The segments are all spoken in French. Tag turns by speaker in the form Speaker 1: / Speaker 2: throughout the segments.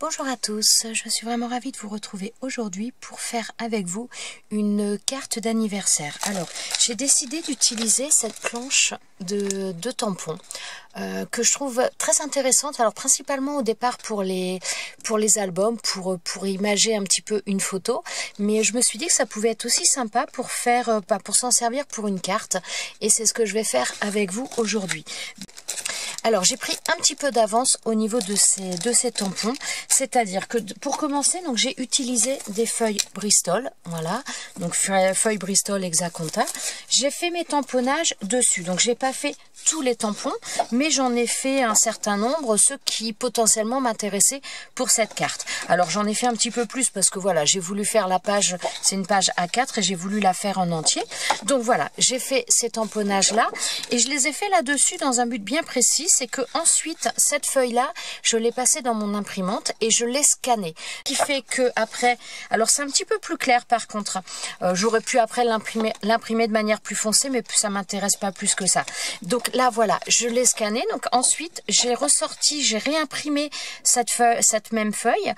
Speaker 1: Bonjour à tous, je suis vraiment ravie de vous retrouver aujourd'hui pour faire avec vous une carte d'anniversaire. Alors, j'ai décidé d'utiliser cette planche de tampons que je trouve très intéressante. Alors, principalement au départ pour les albums, pour imager un petit peu une photo, mais je me suis dit que ça pouvait être aussi sympa pour faire, pour s'en servir pour une carte, et c'est ce que je vais faire avec vous aujourd'hui. Alors j'ai pris un petit peu d'avance au niveau de ces tampons, c'est-à-dire que pour commencer, donc j'ai utilisé des feuilles Bristol, voilà, donc feuilles Bristol Exaconta. J'ai fait mes tamponnages dessus, donc j'ai pas fait tous les tampons, mais j'en ai fait un certain nombre, ceux qui potentiellement m'intéressaient pour cette carte. Alors j'en ai fait un petit peu plus parce que voilà, j'ai voulu faire la page, c'est une page A4 et j'ai voulu la faire en entier. Donc voilà, j'ai fait ces tamponnages là et je les ai fait là-dessus dans un but bien précis. C'est que ensuite cette feuille là je l'ai passée dans mon imprimante et je l'ai scannée, qui fait que après, alors c'est un petit peu plus clair par contre, j'aurais pu après l'imprimer de manière plus foncée, mais ça m'intéresse pas plus que ça. Donc là voilà, je l'ai scanné. Donc ensuite j'ai réimprimé cette même feuille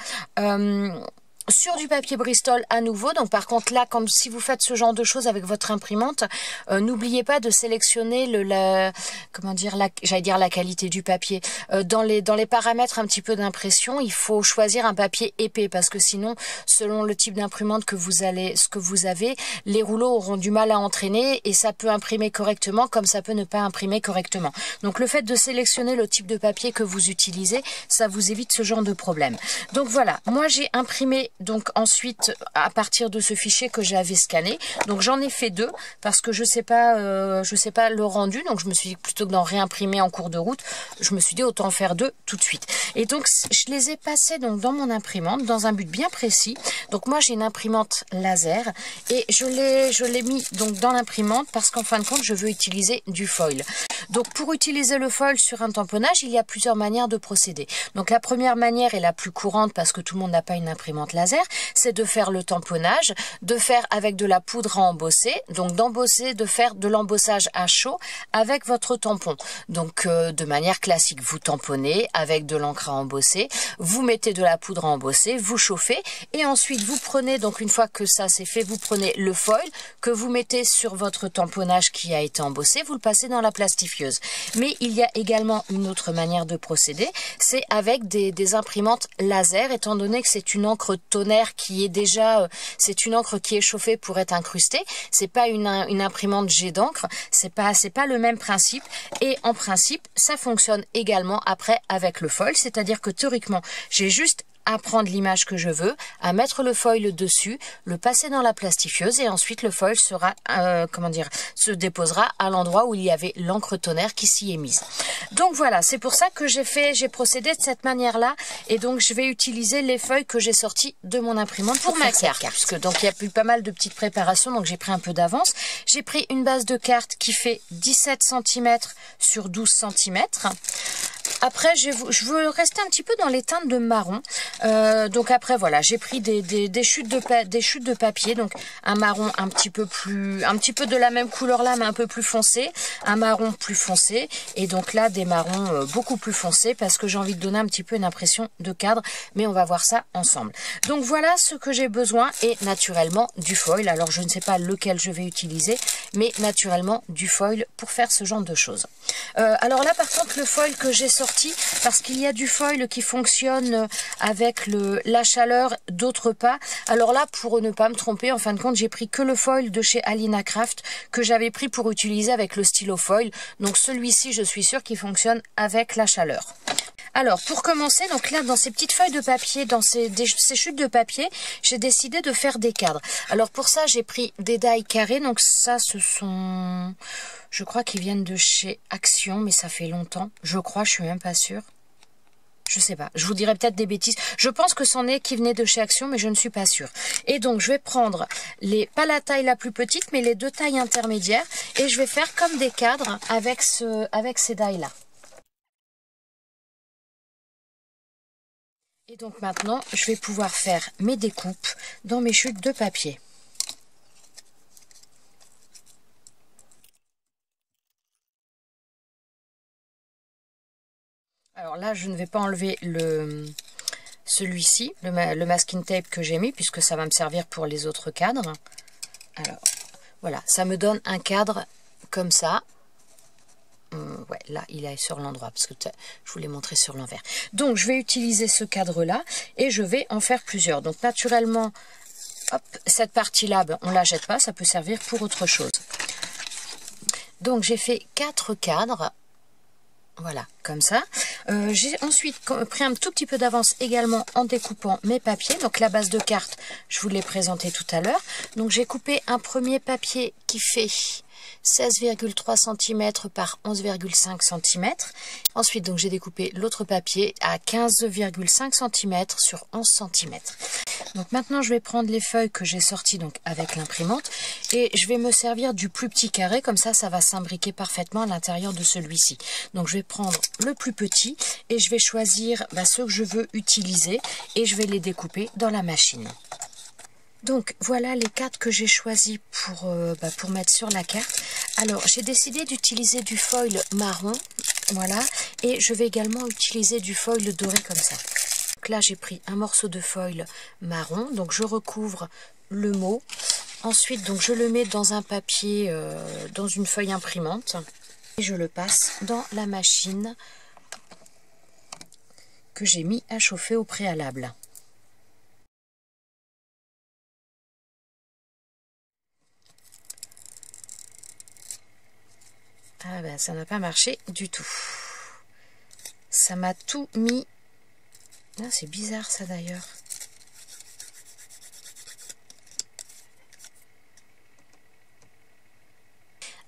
Speaker 1: sur du papier Bristol à nouveau. Donc par contre là, si vous faites ce genre de choses avec votre imprimante, n'oubliez pas de sélectionner j'allais dire la qualité du papier. Dans les paramètres un petit peu d'impression, il faut choisir un papier épais parce que sinon, selon le type d'imprimante que vous avez, les rouleaux auront du mal à entraîner et ça peut imprimer correctement comme ça peut ne pas imprimer correctement. Donc le fait de sélectionner le type de papier que vous utilisez, ça vous évite ce genre de problème. Donc voilà, moi j'ai imprimé donc ensuite à partir de ce fichier que j'avais scanné. Donc j'en ai fait deux parce que je sais pas le rendu, donc je me suis dit plutôt que d'en réimprimer en cours de route, je me suis dit autant faire deux tout de suite. Et donc je les ai passés donc dans mon imprimante dans un but bien précis. Donc moi j'ai une imprimante laser et je l'ai mis donc dans l'imprimante parce qu'en fin de compte je veux utiliser du foil. Donc pour utiliser le foil sur un tamponnage, il y a plusieurs manières de procéder. Donc la première manière est la plus courante parce que tout le monde n'a pas une imprimante laser, c'est de faire le tamponnage, de faire avec de la poudre à embosser, donc de faire de l'embossage à chaud avec votre tampon. Donc de manière classique, vous tamponnez avec de l'encre à embosser, vous mettez de la poudre à embosser, vous chauffez et ensuite vous prenez, donc une fois que ça c'est fait, vous prenez le foil que vous mettez sur votre tamponnage qui a été embossé, vous le passez dans la plastifieuse. Mais il y a également une autre manière de procéder, c'est avec des imprimantes laser, étant donné que c'est une encre tonnerre qui est déjà, c'est une encre qui est chauffée pour être incrustée. C'est pas une imprimante jet d'encre, c'est pas le même principe. Et en principe, ça fonctionne également après avec le foil, c'est-à-dire que théoriquement, j'ai juste à prendre l'image que je veux, à mettre le foil dessus, le passer dans la plastifieuse et ensuite le foil sera, se déposera à l'endroit où il y avait l'encre tonnerre qui s'y est mise. Donc voilà, c'est pour ça que j'ai procédé de cette manière-là et donc je vais utiliser les feuilles que j'ai sorties de mon imprimante pour ma carte. Puisque donc il y a eu pas mal de petites préparations, donc j'ai pris un peu d'avance. J'ai pris une base de carte qui fait 17 cm sur 12 cm. Après, je veux rester un petit peu dans les teintes de marron. Donc après, voilà, j'ai pris des chutes de papier. Donc un marron un petit peu de la même couleur là, mais un peu plus foncé. Un marron plus foncé. Et donc là, des marrons beaucoup plus foncés parce que j'ai envie de donner un petit peu une impression de cadre. Mais on va voir ça ensemble. Donc voilà ce que j'ai besoin. Et naturellement, du foil. Alors je ne sais pas lequel je vais utiliser, mais naturellement, du foil pour faire ce genre de choses. Alors là, par contre, le foil que j'ai sorti, parce qu'il y a du foil qui fonctionne avec la chaleur, d'autres pas. Alors là, pour ne pas me tromper, en fin de compte, j'ai pris que le foil de chez Alina Craft que j'avais pris pour utiliser avec le stylo foil. Donc celui-ci, je suis sûre qu'il fonctionne avec la chaleur. Alors, pour commencer, donc là, dans ces petites feuilles de papier, dans ces chutes de papier, j'ai décidé de faire des cadres. Alors, pour ça, j'ai pris des die carrés. Donc ça, ce sont... Je crois qu'ils viennent de chez Action, mais ça fait longtemps. Je crois, je suis même pas sûre. Je sais pas, je vous dirais peut-être des bêtises. Je pense que c'en est qui venait de chez Action, mais je ne suis pas sûre. Et donc, je vais prendre pas la taille la plus petite, mais les deux tailles intermédiaires. Et je vais faire comme des cadres avec ces die-là. Et donc maintenant, je vais pouvoir faire mes découpes dans mes chutes de papier. Alors là, je ne vais pas enlever celui-ci, le masking tape que j'ai mis, puisque ça va me servir pour les autres cadres. Alors, voilà, ça me donne un cadre comme ça. Ouais, là, il est sur l'endroit, parce que je vous l'ai montré sur l'envers. Donc, je vais utiliser ce cadre-là, et je vais en faire plusieurs. Donc, naturellement, hop, cette partie-là, ben, on ne la jette pas, ça peut servir pour autre chose. Donc, j'ai fait 4 cadres. Voilà, comme ça. J'ai ensuite pris un tout petit peu d'avance également en découpant mes papiers. Donc la base de carte, je vous l'ai présenté tout à l'heure. Donc j'ai coupé un premier papier qui fait 16,3 cm par 11,5 cm. Ensuite, donc j'ai découpé l'autre papier à 15,5 cm sur 11 cm. Donc maintenant, je vais prendre les feuilles que j'ai sorties donc avec l'imprimante et je vais me servir du plus petit carré. Comme ça va s'imbriquer parfaitement à l'intérieur de celui-ci. Donc je vais prendre le plus petit et je vais choisir ceux que je veux utiliser et je vais les découper dans la machine. Donc voilà les 4 que j'ai choisis pour mettre sur la carte. Alors j'ai décidé d'utiliser du foil marron, voilà, et je vais également utiliser du foil doré comme ça. Donc là j'ai pris un morceau de foil marron, donc je recouvre le mot. Ensuite donc je le mets dans un papier, dans une feuille imprimante et je le passe dans la machine que j'ai mis à chauffer au préalable. Ah ben ça n'a pas marché du tout. Ça m'a tout mis. Ah, c'est bizarre ça d'ailleurs.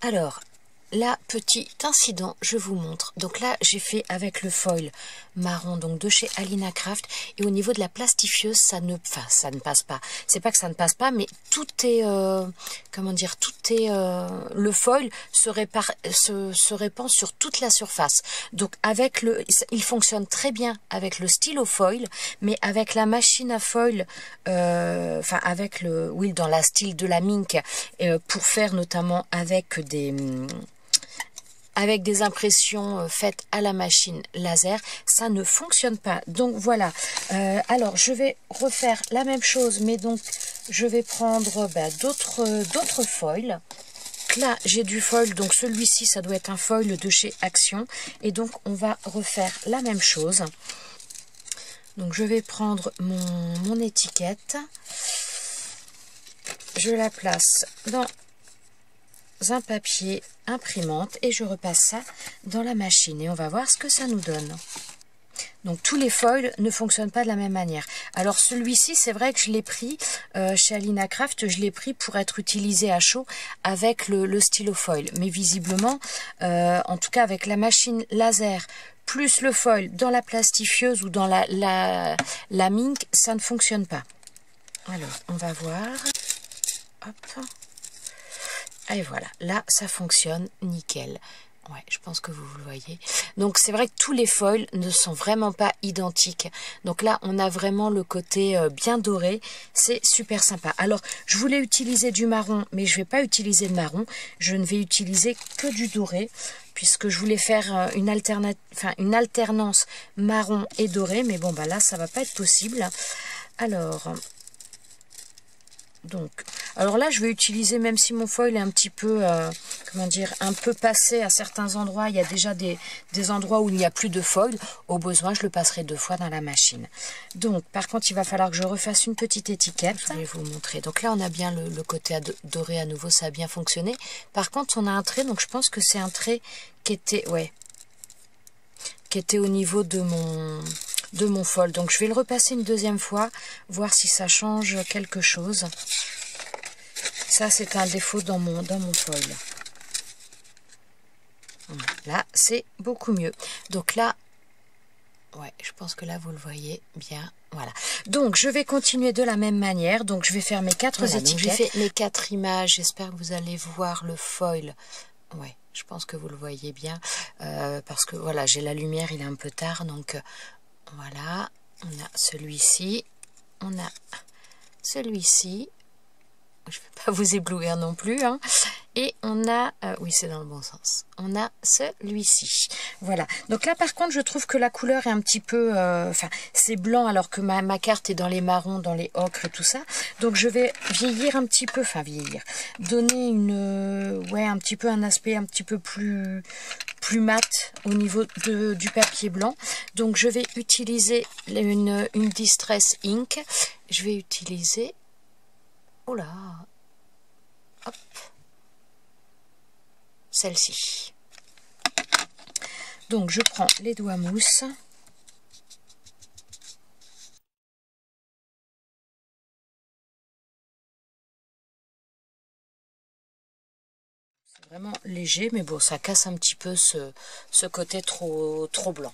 Speaker 1: Alors, là, petit incident, je vous montre. Donc là, j'ai fait avec le foil marron, donc de chez Alina Craft. Et au niveau de la plastifieuse, ça ne passe pas. C'est pas que ça ne passe pas, mais tout est, comment dire, le foil se répand sur toute la surface. Donc avec il fonctionne très bien avec le stylo foil, mais avec la machine à foil, avec dans la style de la Mink, pour faire notamment avec des impressions faites à la machine laser, ça ne fonctionne pas. Donc voilà, alors je vais refaire la même chose, mais donc je vais prendre d'autres foils. Là j'ai du foil, donc celui-ci ça doit être un foil de chez Action, et donc on va refaire la même chose. Donc je vais prendre mon étiquette, je la place dans un papier imprimante et je repasse ça dans la machine et on va voir ce que ça nous donne. Donc tous les foils ne fonctionnent pas de la même manière. Alors celui-ci, c'est vrai que je l'ai pris chez Alina Craft, je l'ai pris pour être utilisé à chaud avec le stylo foil. Mais visiblement, en tout cas avec la machine laser plus le foil dans la plastifieuse ou dans la Mink, ça ne fonctionne pas. Alors on va voir. Hop. Et voilà, là ça fonctionne nickel. Ouais, je pense que vous le voyez. Donc c'est vrai que tous les foils ne sont vraiment pas identiques. Donc là on a vraiment le côté bien doré. C'est super sympa. Alors je voulais utiliser du marron, mais je ne vais pas utiliser de marron. Je ne vais utiliser que du doré, puisque je voulais faire une alternance marron et doré. Mais bon là ça va pas être possible. Alors là, je vais utiliser, même si mon foil est un petit peu, un peu passé à certains endroits, il y a déjà des endroits où il n'y a plus de foil. Au besoin, je le passerai 2 fois dans la machine. Donc, par contre, il va falloir que je refasse une petite étiquette. Je vais vous montrer. Donc là, on a bien le côté doré à nouveau, ça a bien fonctionné. Par contre, on a un trait, donc je pense que c'est un trait qui était au niveau de mon foil. Donc je vais le repasser une deuxième fois, voir si ça change quelque chose. Ça c'est un défaut dans mon foil. Là c'est beaucoup mieux. Donc là, ouais, je pense que là vous le voyez bien. Voilà. Donc je vais continuer de la même manière. Donc je vais faire mes 4 étiquettes. J'ai fait mes 4 images. J'espère que vous allez voir le foil. Ouais. Je pense que vous le voyez bien, parce que voilà, j'ai la lumière, il est un peu tard, donc voilà, on a celui-ci, on a celui-ci, je ne vais pas vous éblouir non plus, hein. Et on a, oui c'est dans le bon sens, on a celui-ci. Voilà, donc là par contre je trouve que la couleur est un petit peu, enfin c'est blanc alors que ma carte est dans les marrons, dans les ocres, tout ça. Donc je vais vieillir un petit peu, enfin vieillir, donner une, ouais un petit peu un aspect un petit peu plus mat au niveau du papier blanc. Donc je vais utiliser une Distress Ink. Je vais utiliser, oh là, hop, celle-ci. Donc je prends les doigts mousse. C'est vraiment léger, mais bon, ça casse un petit peu ce côté trop blanc.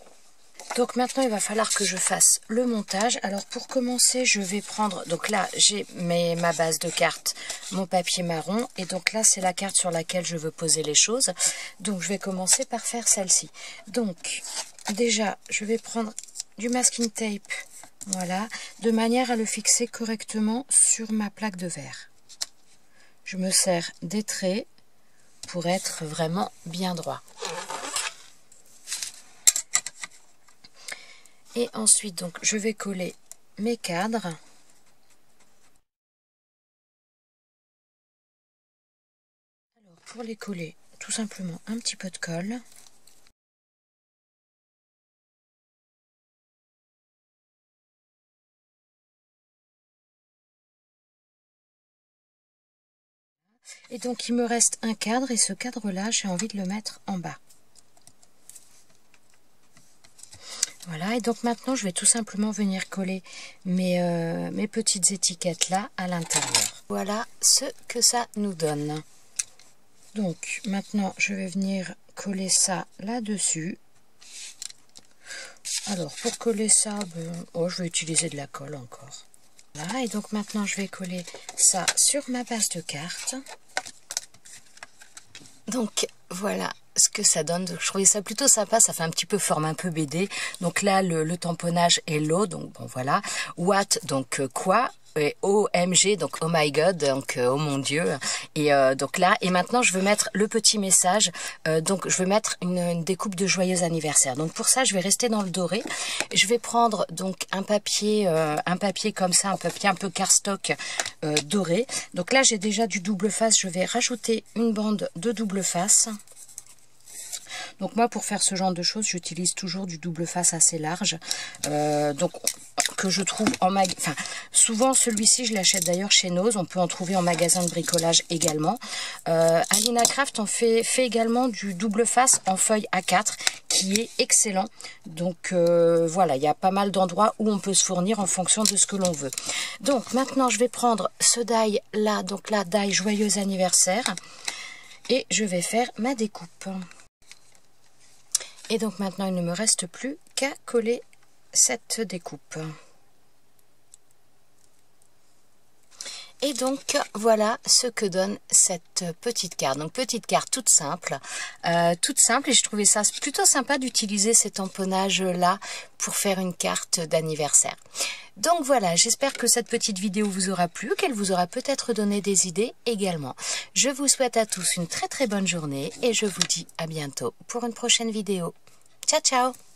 Speaker 1: Donc maintenant il va falloir que je fasse le montage. Alors pour commencer je vais prendre, donc là j'ai ma base de cartes, mon papier marron, et donc là c'est la carte sur laquelle je veux poser les choses. Donc je vais commencer par faire celle-ci. Donc déjà je vais prendre du masking tape, voilà, de manière à le fixer correctement sur ma plaque de verre. Je me sers des traits pour être vraiment bien droit. Et ensuite, donc, je vais coller mes cadres. Alors, pour les coller, tout simplement un petit peu de colle. Et donc, il me reste un cadre, et ce cadre-là, j'ai envie de le mettre en bas. Voilà, et donc maintenant je vais tout simplement venir coller mes petites étiquettes là à l'intérieur. Voilà ce que ça nous donne. Donc maintenant je vais venir coller ça là-dessus. Alors pour coller ça, je vais utiliser de la colle encore. Voilà, et donc maintenant je vais coller ça sur ma base de carte. Donc voilà ce que ça donne. Donc, je trouvais ça plutôt sympa, ça fait un petit peu forme un peu BD. Donc là le tamponnage est low, donc bon voilà. What, donc quoi, et OMG, donc oh my god, donc oh mon dieu. Et donc là, et maintenant je veux mettre le petit message. Donc je veux mettre une découpe de joyeux anniversaire. Donc pour ça je vais rester dans le doré. Je vais prendre donc un papier comme ça, un papier un peu cardstock doré. Donc là j'ai déjà du double face, je vais rajouter une bande de double face. Donc moi pour faire ce genre de choses j'utilise toujours du double face assez large, donc que je trouve en enfin souvent celui-ci je l'achète d'ailleurs chez Nose, on peut en trouver en magasin de bricolage également. Alina Craft en fait également du double face en feuille A4 qui est excellent. Donc voilà, il y a pas mal d'endroits où on peut se fournir en fonction de ce que l'on veut. Donc maintenant je vais prendre ce die là, donc la die joyeux anniversaire, et je vais faire ma découpe. Et donc maintenant, il ne me reste plus qu'à coller cette découpe. Et donc, voilà ce que donne cette petite carte. Donc, petite carte toute simple. Et je trouvais ça plutôt sympa d'utiliser ces tamponnages-là pour faire une carte d'anniversaire. Donc voilà, j'espère que cette petite vidéo vous aura plu, qu'elle vous aura peut-être donné des idées également. Je vous souhaite à tous une très très bonne journée et je vous dis à bientôt pour une prochaine vidéo. Ciao ciao!